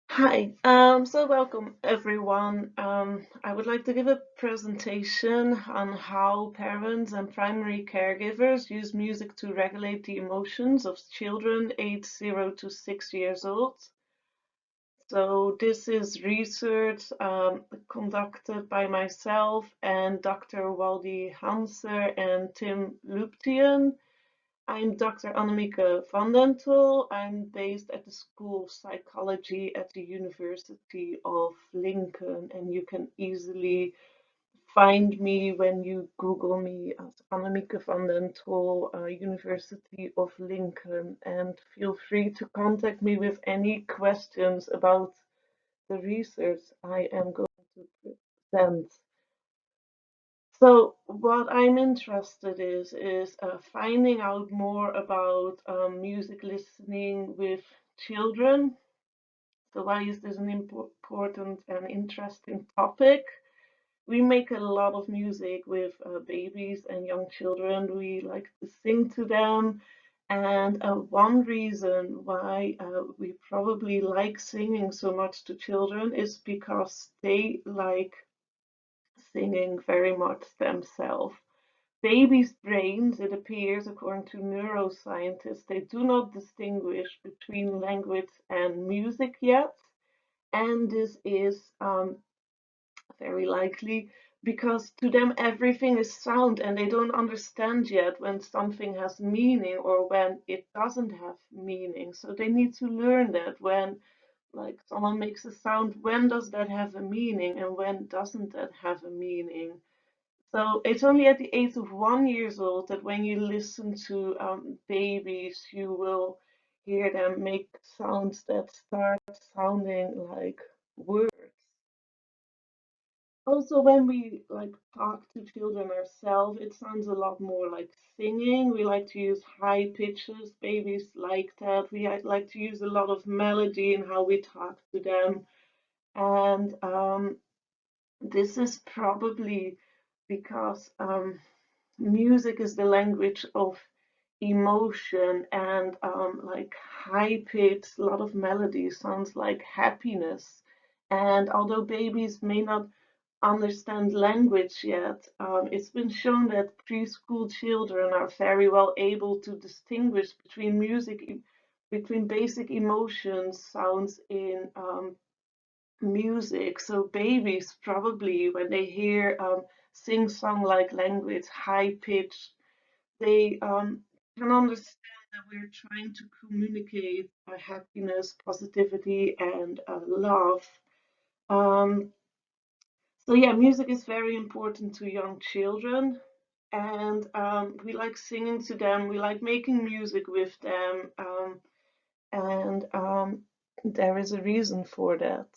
Hi, so welcome everyone. I would like to give a presentation on how parents and primary caregivers use music to regulate the emotions of children aged 0 to 6 years old. So this is research conducted by myself and Dr. Waldy Hanser and Tim Luptian. I'm Dr. Annemieke van den Tol. I'm based at the School of Psychology at the University of Lincoln, and you can easily find me when you Google me as Annemieke van den Tol, University of Lincoln, and feel free to contact me with any questions about the research I am going to present. So what I'm interested is finding out more about music listening with children. So why is this an important and interesting topic? We make a lot of music with babies and young children. We like to sing to them. And one reason why we probably like singing so much to children is because they like singing very much themselves. Babies' brains, it appears, according to neuroscientists, they do not distinguish between language and music yet. And this is very likely because to them everything is sound and they don't understand yet when something has meaning or when it doesn't have meaning. So they need to learn that when like someone makes a sound, when does that have a meaning and when doesn't that have a meaning? So it's only at the age of 1 year old that when you listen to babies, you will hear them make sounds that start sounding like words. Also, when we like talk to children ourselves, it sounds a lot more like singing. We like to use high pitches. Babies like that. We like to use a lot of melody in how we talk to them. And this is probably because music is the language of emotion and like high pitch, a lot of melody sounds like happiness. And although babies may not understand language yet, it's been shown that preschool children are very well able to distinguish between between basic emotions, sounds in music. So babies probably, when they hear sing-song like language, high pitch, they can understand that we're trying to communicate happiness, positivity, and love. Um, so yeah, music is very important to young children, and we like singing to them. We like making music with them, and there is a reason for that.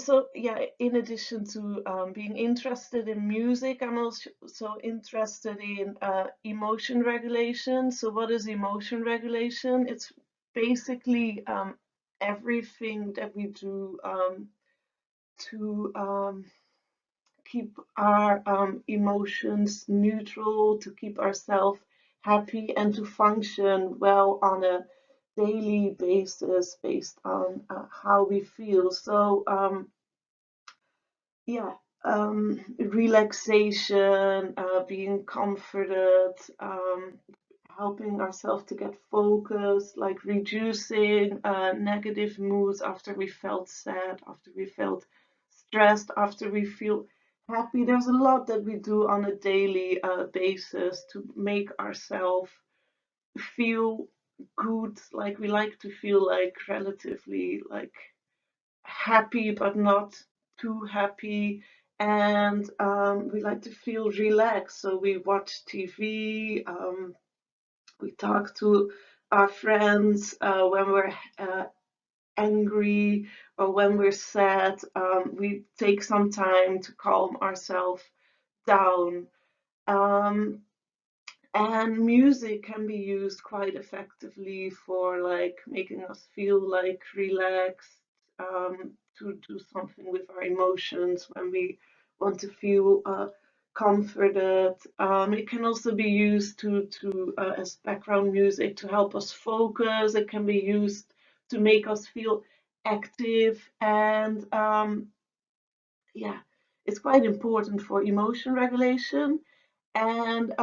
So yeah, in addition to being interested in music, I'm also interested in emotion regulation. So what is emotion regulation? It's basically everything that we do to keep our emotions neutral, to keep ourselves happy, and to function well on a daily basis based on how we feel. So yeah, relaxation, being comforted, helping ourselves to get focused, like reducing negative moods after we felt sad, after we felt stressed, after we feel happy. There's a lot that we do on a daily basis to make ourselves feel good, like we like to feel like relatively like happy but not too happy, and we like to feel relaxed, so we watch TV, we talk to our friends when we're angry or when we're sad. We take some time to calm ourselves down. um, and music can be used quite effectively for like making us feel like relaxed, to do something with our emotions when we want to feel comforted. It can also be used to as background music to help us focus. It can be used to make us feel active, and yeah, it's quite important for emotion regulation. And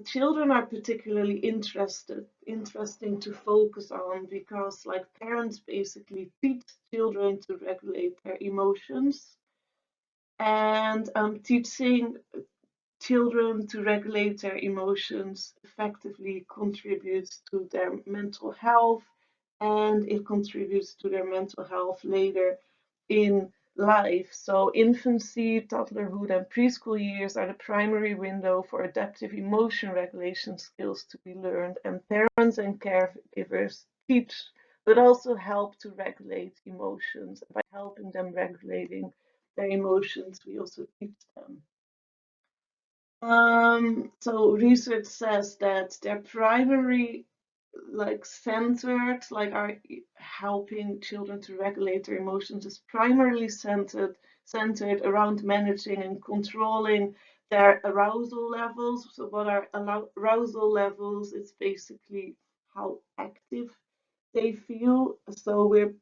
children are particularly interesting to focus on because, like, parents basically teach children to regulate their emotions, and teaching children to regulate their emotions effectively contributes to their mental health, and it contributes to their mental health later in life. So infancy, toddlerhood, and preschool years are the primary window for adaptive emotion regulation skills to be learned, and parents and caregivers teach but also help to regulate emotions. By helping them regulating their emotions, we also teach them. So research says that they're primary, like, centered, like, are helping children to regulate their emotions is primarily centered around managing and controlling their arousal levels. So what are arousal levels? It's basically how active they feel. So we're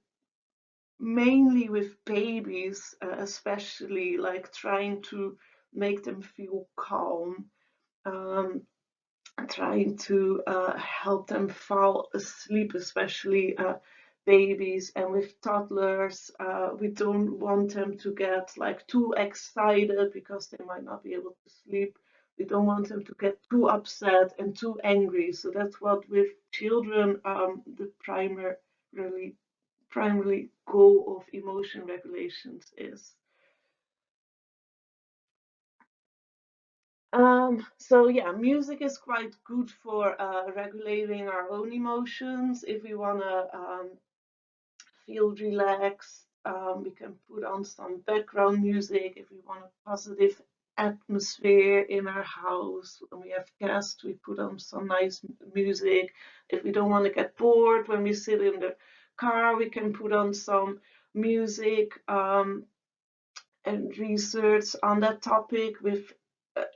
mainly with babies, especially, like, trying to make them feel calm, um, trying to help them fall asleep, especially babies. And with toddlers, we don't want them to get, like, too excited because they might not be able to sleep. We don't want them to get too upset and too angry. So that's what with children, the primarily goal of emotion regulations is. So yeah, music is quite good for regulating our own emotions. If we want to feel relaxed, we can put on some background music. If we want a positive atmosphere in our house, when we have guests, we put on some nice music. If we don't want to get bored when we sit in the car, we can put on some music. And research on that topic with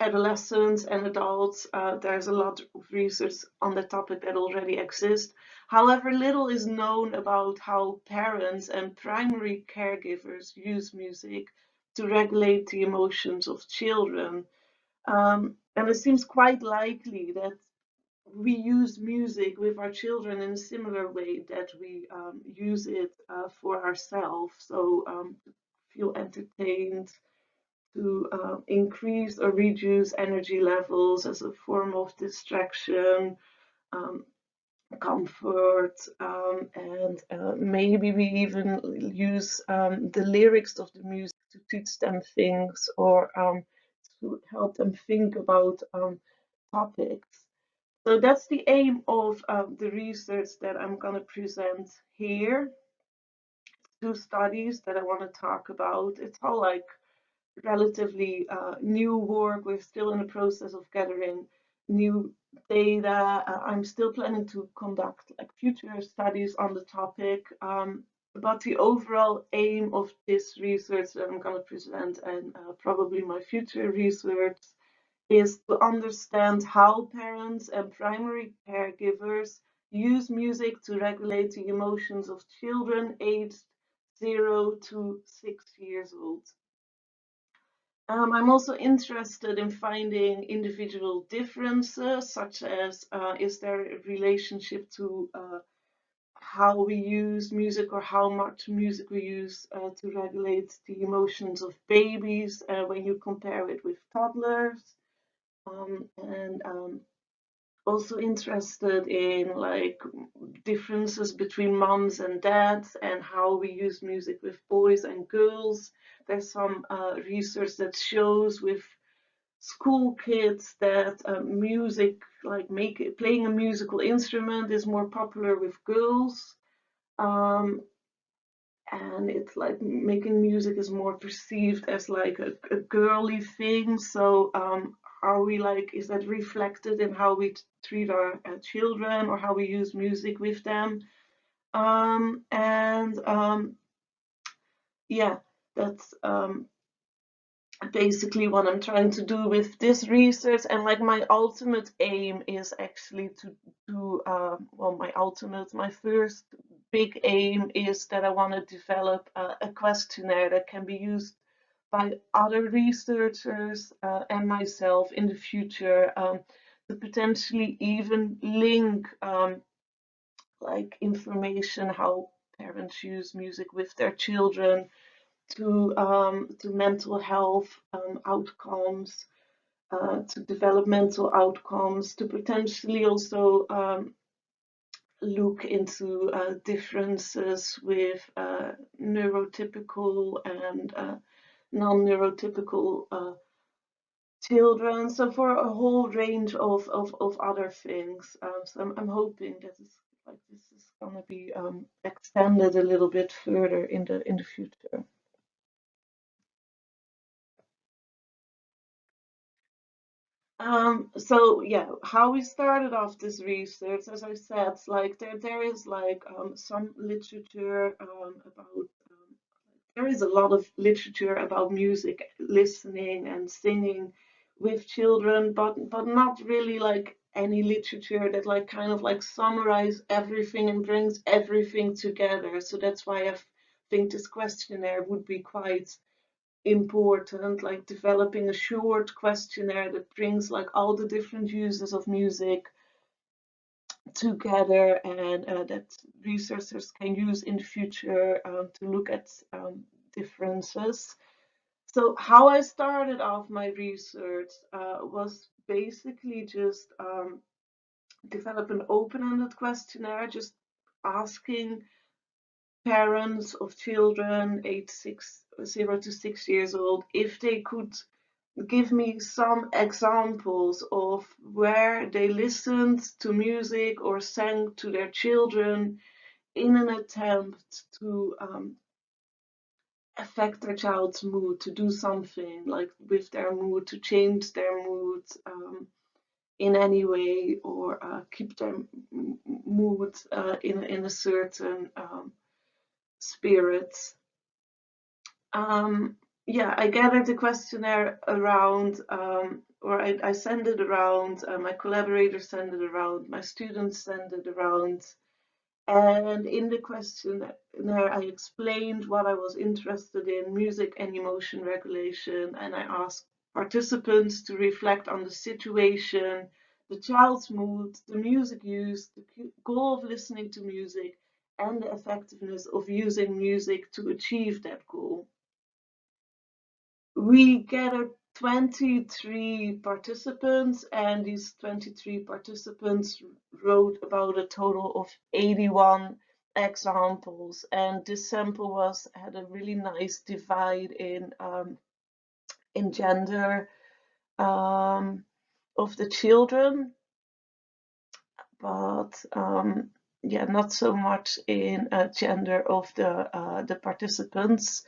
adolescents and adults. There's a lot of research on the topic that already exists. However, little is known about how parents and primary caregivers use music to regulate the emotions of children. And it seems quite likely that we use music with our children in a similar way that we use it for ourselves. So feel entertained, to increase or reduce energy levels as a form of distraction, um, comfort, and maybe we even use the lyrics of the music to teach them things, or to help them think about topics. So that's the aim of the research that I'm going to present here. Two studies that I want to talk about. It's all, like, relatively new work. We're still in the process of gathering new data. I'm still planning to conduct, like, future studies on the topic. But the overall aim of this research that I'm going to present, and probably my future research, is to understand how parents and primary caregivers use music to regulate the emotions of children aged 0 to 6 years old. I'm also interested in finding individual differences, such as is there a relationship to how we use music, or how much music we use to regulate the emotions of babies when you compare it with toddlers. And also interested in, like, differences between moms and dads, and how we use music with boys and girls. There's some research that shows with school kids that music, like playing a musical instrument, is more popular with girls. Um, and it's like making music is more perceived as, like, a girly thing. So are we, like, is that reflected in how we treat our children, or how we use music with them? And yeah, that's basically what I'm trying to do with this research, and like my ultimate aim is actually to do well, my first big aim is that I want to develop a questionnaire that can be used by other researchers and myself in the future, to potentially even link like information how parents use music with their children to mental health outcomes, to developmental outcomes, to potentially also look into differences with neurotypical and non-neurotypical children. So for a whole range of other things. So I'm hoping that this is gonna be extended a little bit further in the future. So yeah, how we started off this research, as I said, like there is like some literature about there is a lot of literature about music listening and singing with children, but not really like any literature that like kind of like summarize everything and brings everything together. So that's why I think this questionnaire would be quite important, like developing a short questionnaire that brings like all the different uses of music together, and that researchers can use in the future to look at differences. So how I started off my research was basically just develop an open-ended questionnaire, just asking parents of children aged 0 to 6 years old if they could give me some examples of where they listened to music or sang to their children in an attempt to affect their child's mood, to do something like with their mood, to change their mood in any way, or keep their mood in a certain spirit. Yeah, I gathered the questionnaire around, or I send it around, my collaborators send it around, my students send it around. And in the questionnaire, I explained what I was interested in, music and emotion regulation, and I asked participants to reflect on the situation, the child's mood, the music used, the goal of listening to music, and the effectiveness of using music to achieve that goal. We gathered 23 participants, and these 23 participants wrote about a total of 81 examples. And this sample had a really nice divide in gender of the children, but yeah, not so much in gender of the participants.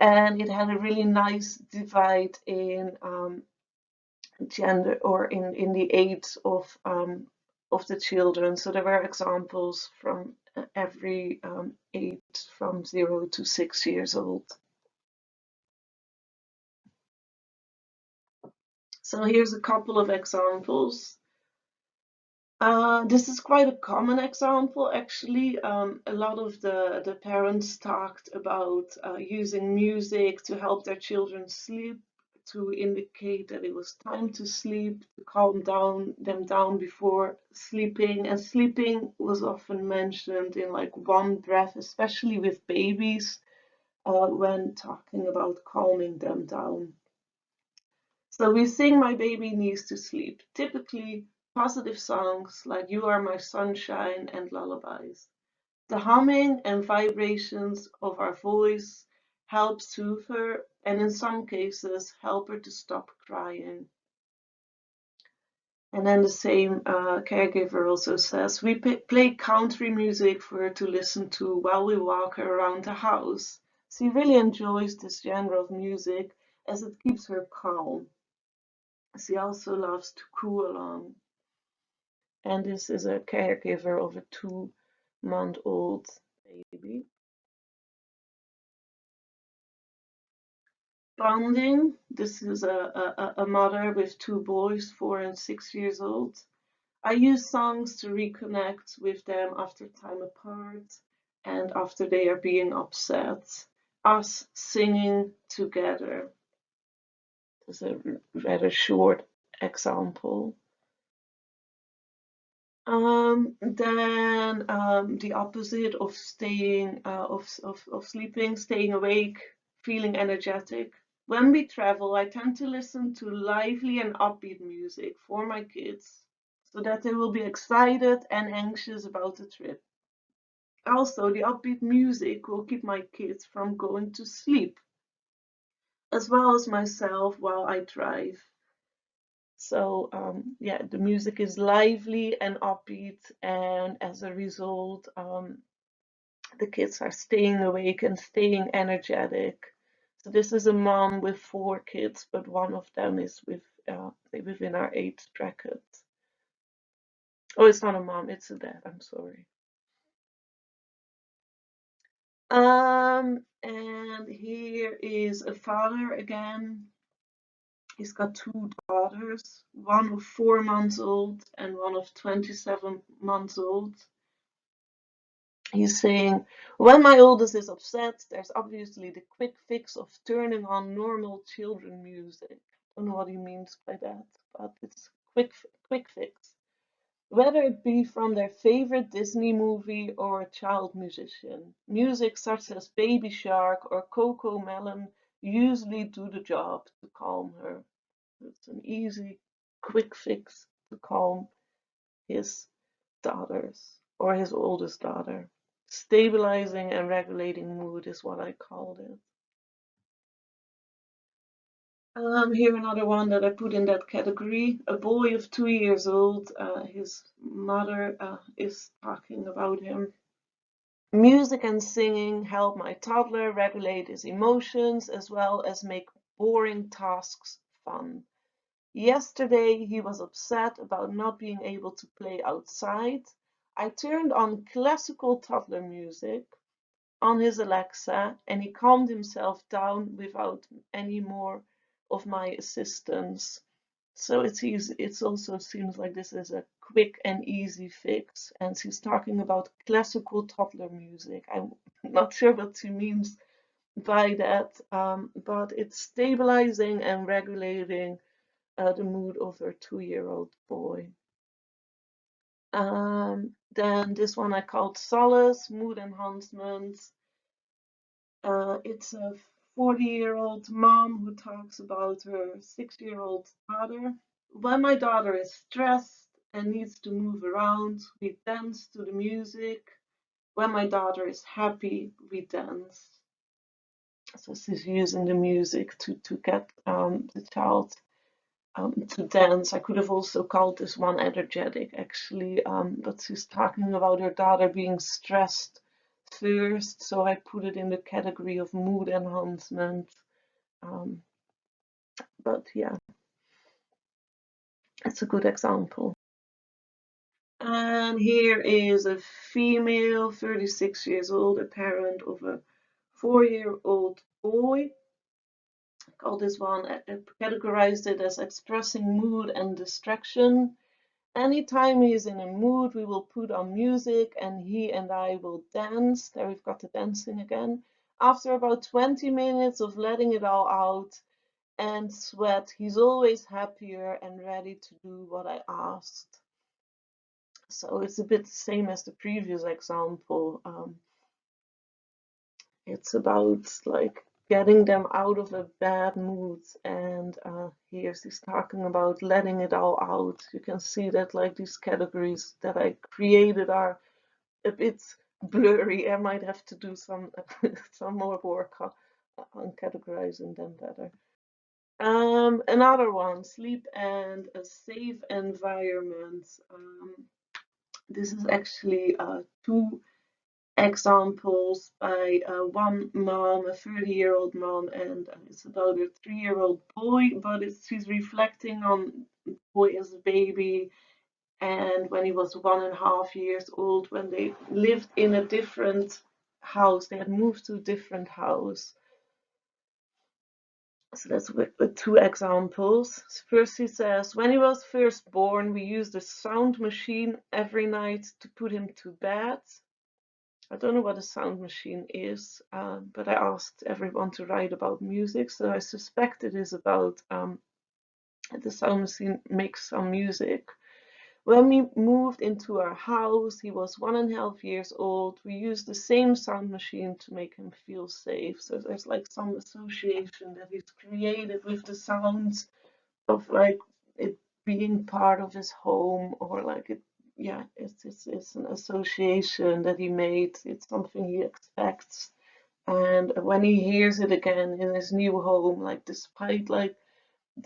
And it had a really nice divide in gender, or in the age of the children. So there were examples from every age from 0 to 6 years old. So here's a couple of examples. This is quite a common example, actually. A lot of the parents talked about using music to help their children sleep, to indicate that it was time to sleep, to calm them down before sleeping. And sleeping was often mentioned in like one breath, especially with babies, when talking about calming them down. So we sing My Baby Needs to Sleep, typically positive songs like You Are My Sunshine and lullabies. The humming and vibrations of our voice help soothe her, and in some cases help her to stop crying. And then the same caregiver also says, we play country music for her to listen to while we walk her around the house. She really enjoys this genre of music as it keeps her calm. She also loves to coo along. And this is a caregiver of a 2-month-old baby. bonding. This is a mother with two boys, 4 and 6 years old. I use songs to reconnect with them after time apart and after they are being upset. Us singing together. This is a rather short example. Then the opposite of staying of sleeping, staying awake, feeling energetic. When we travel, I tend to listen to lively and upbeat music for my kids so that they will be excited and anxious about the trip. Also, the upbeat music will keep my kids from going to sleep, as well as myself while I drive. So yeah, the music is lively and upbeat, and as a result, the kids are staying awake and staying energetic. So this is a mom with 4 kids, but one of them is within our age bracket. Oh, it's not a mom, it's a dad. I'm sorry. And here is a father again. He's got 2 daughters, one of 4 months old and one of 27 months old. He's saying, when my oldest is upset, there's obviously the quick fix of turning on normal children music. I don't know what he means by that, but it's quick fix. Whether it be from their favorite Disney movie or a child musician, music such as Baby Shark or Coco Melon usually do the job to calm her. It's an easy, quick fix to calm his daughters or his oldest daughter. Stabilizing and regulating mood is what I called it. Here another one that I put in that category. A boy of 2 years old. His mother is talking about him. Music and singing help my toddler regulate his emotions as well as make boring tasks fun. Yesterday he was upset about not being able to play outside. I turned on classical toddler music on his Alexa and he calmed himself down without any more of my assistance. So it's easy. It also seems like this is a quick and easy fix. And she's talking about classical toddler music. I'm not sure what she means by that, but it's stabilizing and regulating the mood of her 2-year-old boy. Then this one I called Solace, Mood Enhancement. It's a 40-year-old mom who talks about her 6-year-old daughter. When my daughter is stressed and needs to move around, we dance to the music. When my daughter is happy, we dance. So she's using the music to get the child to dance. I could have also called this one energetic, actually, but she's talking about her daughter being stressed first, so I put it in the category of mood enhancement. Um, but yeah, it's a good example. And here is a female, 36 years old, a parent of a 4-year-old boy. I call this one, I categorized it as expressing mood and distraction. Anytime he's in a mood, we will put on music and he and I will dance. There we've got the dancing again. After about 20 minutes of letting it all out and sweat, he's always happier and ready to do what I asked. So it's a bit the same as the previous example. It's about like getting them out of a bad mood, and he's talking about letting it all out. You can see that like these categories that I created are a bit blurry. I might have to do some some more work on categorizing them better. Another one, sleep and a safe environment. This is actually two examples by one mom, a 30-year-old mom, and it's about a 3-year-old boy, but she's reflecting on the boy as a baby and when he was 1.5 years old, when they lived in a different house. They had moved to a different house. So that's with two examples. First, he says, when he was first born, we used a sound machine every night to put him to bed. I don't know what a sound machine is, but I asked everyone to write about music, so I suspect it is about the sound machine makes some music. When we moved into our house, he was 1.5 years old. We used the same sound machine to make him feel safe. So there's like some association that he's created with the sounds of like it being part of his home, or like it, yeah, it's an association that he made. It's something he expects. And when he hears it again in his new home, like despite like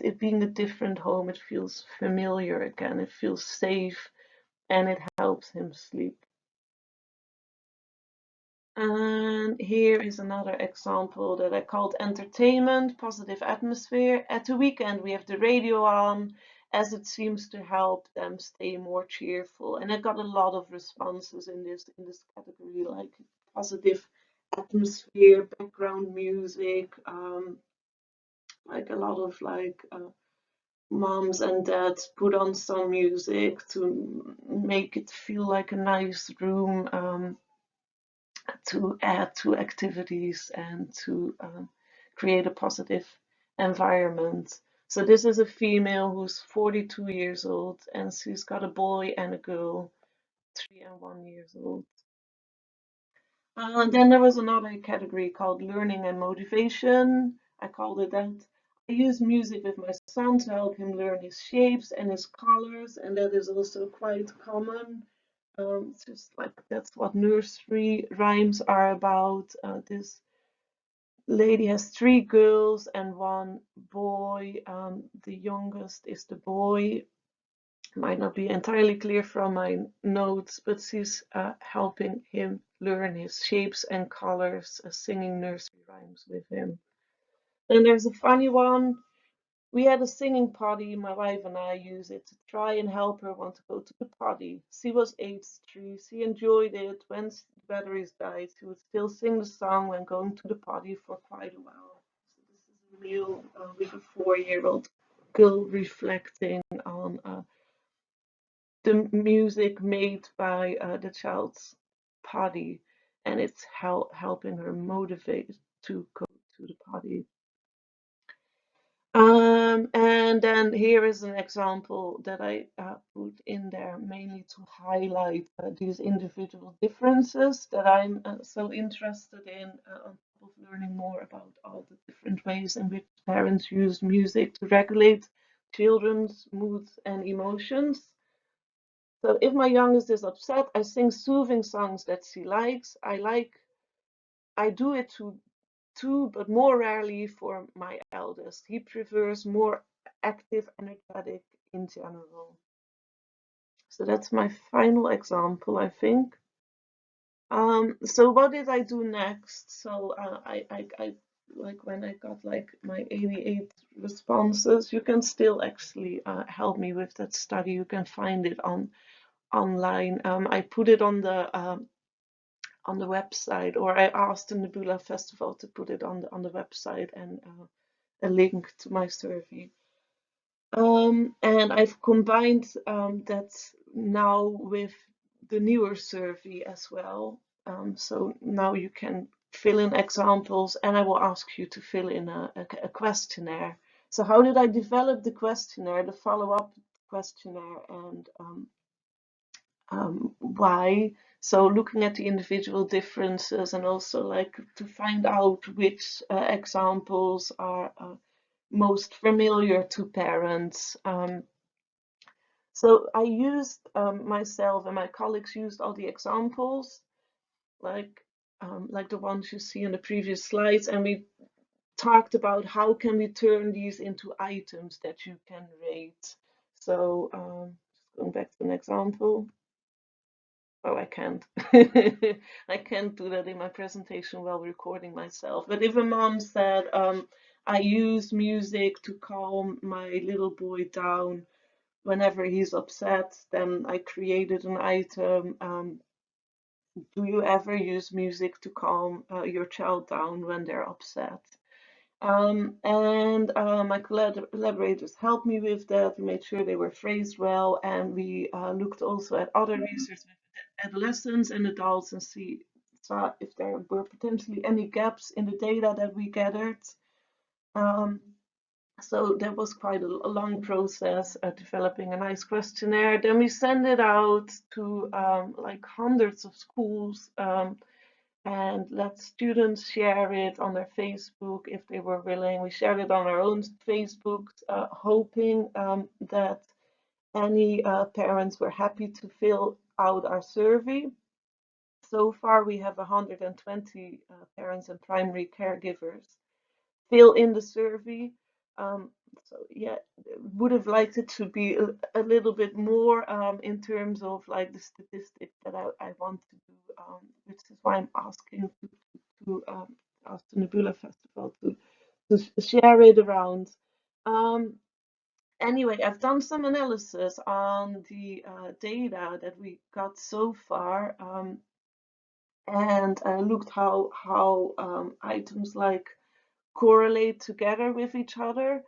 it being a different home, it feels familiar again. It feels safe, and it helps him sleep. And here is another example that I called entertainment, positive atmosphere. At the weekend, we have the radio on, as it seems to help them stay more cheerful. And I got a lot of responses in this category, like positive atmosphere, background music, like a lot of like moms and dads put on some music to make it feel like a nice room, to add to activities and to create a positive environment. So this is a female who's 42 years old, and she's got a boy and a girl, 3 and 1 years old. And then there was another category called learning and motivation. I called it that. I use music with my son to help him learn his shapes and his colors, and that is also quite common. It's just like that's what nursery rhymes are about. This lady has three girls and one boy. The youngest is the boy. Might not be entirely clear from my notes, but she's helping him learn his shapes and colors, singing nursery rhymes with him. And there's a funny one. We had a singing potty, my wife and I use it to try and help her want to go to the potty. She was age 3, she enjoyed it. When the batteries died, she would still sing the song when going to the potty for quite a while. So this is a real, with a 4-year-old girl reflecting on the music made by the child's potty, and it's helping her motivate to go to the potty. And then here is an example that I put in there mainly to highlight these individual differences that I'm so interested in, on top of learning more about all the different ways in which parents use music to regulate children's moods and emotions. So if my youngest is upset, I sing soothing songs that she likes. I do it too, but more rarely for my eldest. He prefers more active, energetic in general. So that's my final example, I think. So what did I do next? So I like when I got like my 88 responses, you can still actually help me with that study. You can find it online. I put it on the website, or I asked the Nebula Festival to put it on the website, and a link to my survey. And I've combined that now with the newer survey as well. So now you can fill in examples, and I will ask you to fill in a questionnaire. So how did I develop the questionnaire, the follow-up questionnaire, and why? So looking at the individual differences, and also like to find out which examples are most familiar to parents. So I used myself and my colleagues used all the examples, like the ones you see in the previous slides, and we talked about how can we turn these into items that you can rate. So just going back to an example. Oh, I can't. I can't do that in my presentation while recording myself. But if a mom said, I use music to calm my little boy down whenever he's upset, then I created an item. Do you ever use music to calm your child down when they're upset? My collaborators helped me with that. We made sure they were phrased well, and we looked also at other research with adolescents and adults and saw if there were potentially any gaps in the data that we gathered. Um, so that was quite a long process, developing a nice questionnaire. Then we send it out to like hundreds of schools, and let students share it on their Facebook if they were willing. We shared it on our own Facebook, hoping that any parents were happy to fill out our survey. So far, we have 120 parents and primary caregivers fill in the survey. Um, so yeah, would have liked it to be a little bit more in terms of like the statistics that I want to do, which is why I'm asking to ask the Nebula Festival to share it around. Um, anyway, I've done some analysis on the data that we got so far, and I looked how items like correlate together with each other.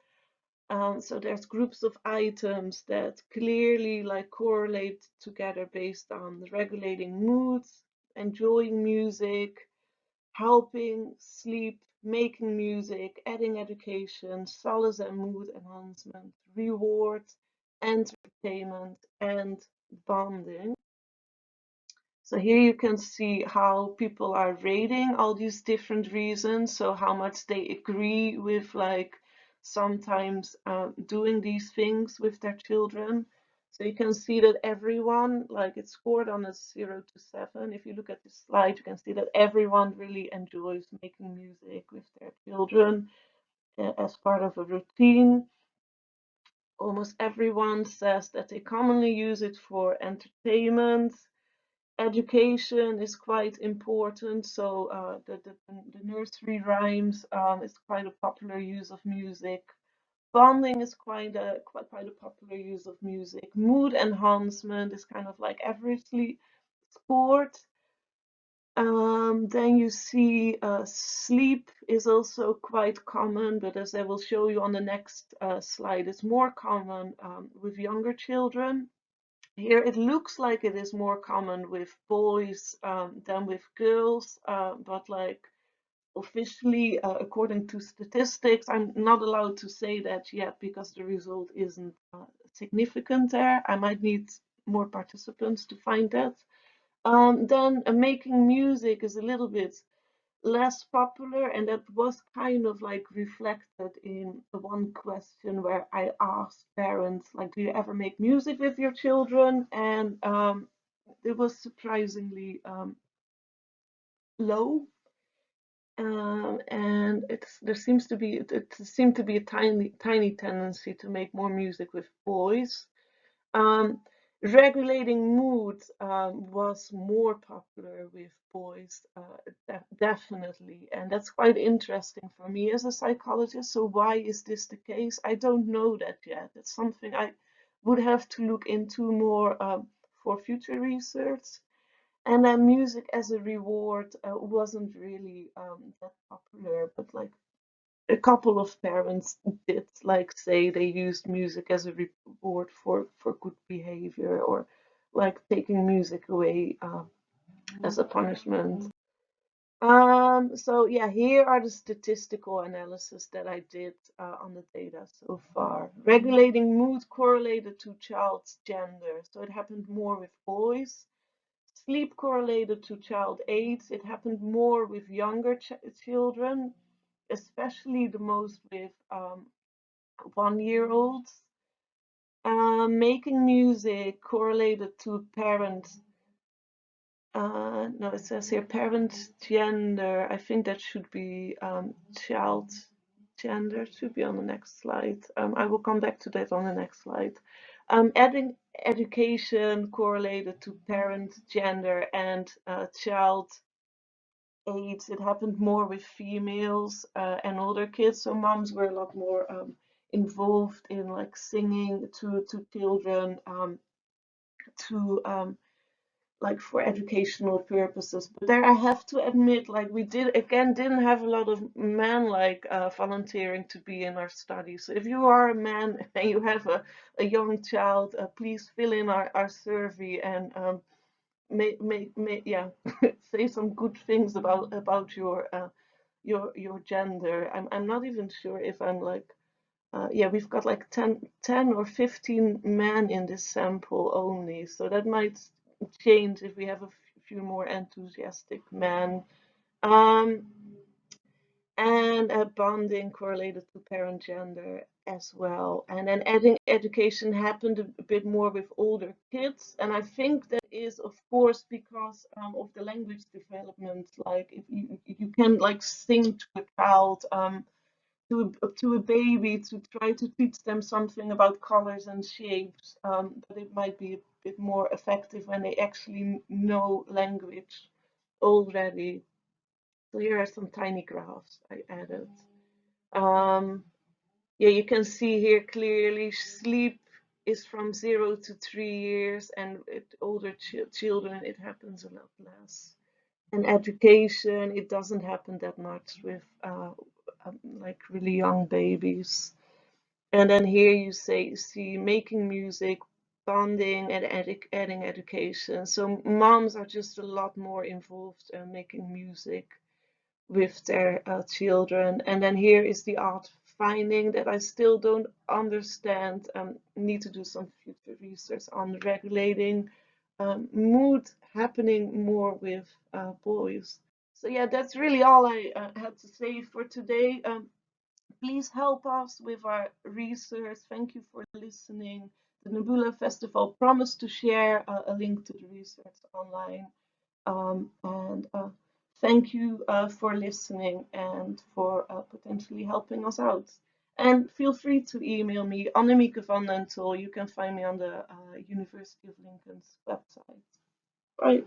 So there's groups of items that clearly like correlate together based on regulating moods, enjoying music, helping sleep, making music, adding education, solace and mood enhancement, reward, entertainment, and bonding. So here you can see how people are rating all these different reasons. So how much they agree with like sometimes doing these things with their children. So you can see that everyone, like it's scored on a 0 to 7. If you look at this slide, you can see that everyone really enjoys making music with their children as part of a routine. Almost everyone says that they commonly use it for entertainment. Education is quite important, so the nursery rhymes is quite a popular use of music. Bonding is quite a popular use of music. Mood enhancement is kind of like averagely scored. Then you see sleep is also quite common, but as I will show you on the next slide, it's more common with younger children. Here it looks like it is more common with boys than with girls, but like officially, according to statistics, I'm not allowed to say that yet because the result isn't significant there. I might need more participants to find that. Then making music is a little bit less popular, and that was kind of like reflected in the one question where I asked parents, like, do you ever make music with your children? And it was surprisingly low. And there seems to be it seemed to be a tiny tendency to make more music with boys. Um, Regulating mood was more popular with boys, definitely, and that's quite interesting for me as a psychologist. So why is this the case? I don't know that yet. It's something I would have to look into more for future research. And then music as a reward wasn't really that popular, but like a couple of parents did like say they used music as a reward for good behavior, or like taking music away as a punishment. So yeah, here are the statistical analysis that I did on the data so far. Regulating mood correlated to child's gender, so it happened more with boys. Sleep correlated to child age, it happened more with younger children, especially the most with 1-year-olds. Making music correlated to parents. No, it says here parent gender. I think that should be child gender. It should be on the next slide. I will come back to that on the next slide. Adding education correlated to parent gender and child age. It happened more with females and older kids, so moms were a lot more involved in like singing to children, to like for educational purposes. But there I have to admit, like we didn't have a lot of men like volunteering to be in our study. So if you are a man and you have a young child, please fill in our survey and yeah, say some good things about your gender. I'm not even sure if I'm like yeah, we've got like 10 or 15 men in this sample only, so that might change if we have a few more enthusiastic men. Um, and bonding correlated to parent gender as well. And then adding education happened a bit more with older kids. And I think that is, of course, because of the language development. Like if you can like sing to a child, to a baby to try to teach them something about colors and shapes, but it might be a bit more effective when they actually know language already. So here are some tiny graphs I added. Um, yeah, you can see here clearly sleep is from 0 to 3 years, and with older children it happens a lot less. And education, it doesn't happen that much with like really young babies. And then here you see making music, bonding, and adding education. So moms are just a lot more involved in making music with their children. And then here is the art finding that I still don't understand. Need to do some future research on regulating mood happening more with boys. So yeah, that's really all I had to say for today. Please help us with our research. Thank you for listening. The Nebula Festival promised to share a link to the research online. And thank you for listening and for potentially helping us out. And feel free to email me, Annemieke van Dentel. You can find me on the University of Lincoln's website. Bye.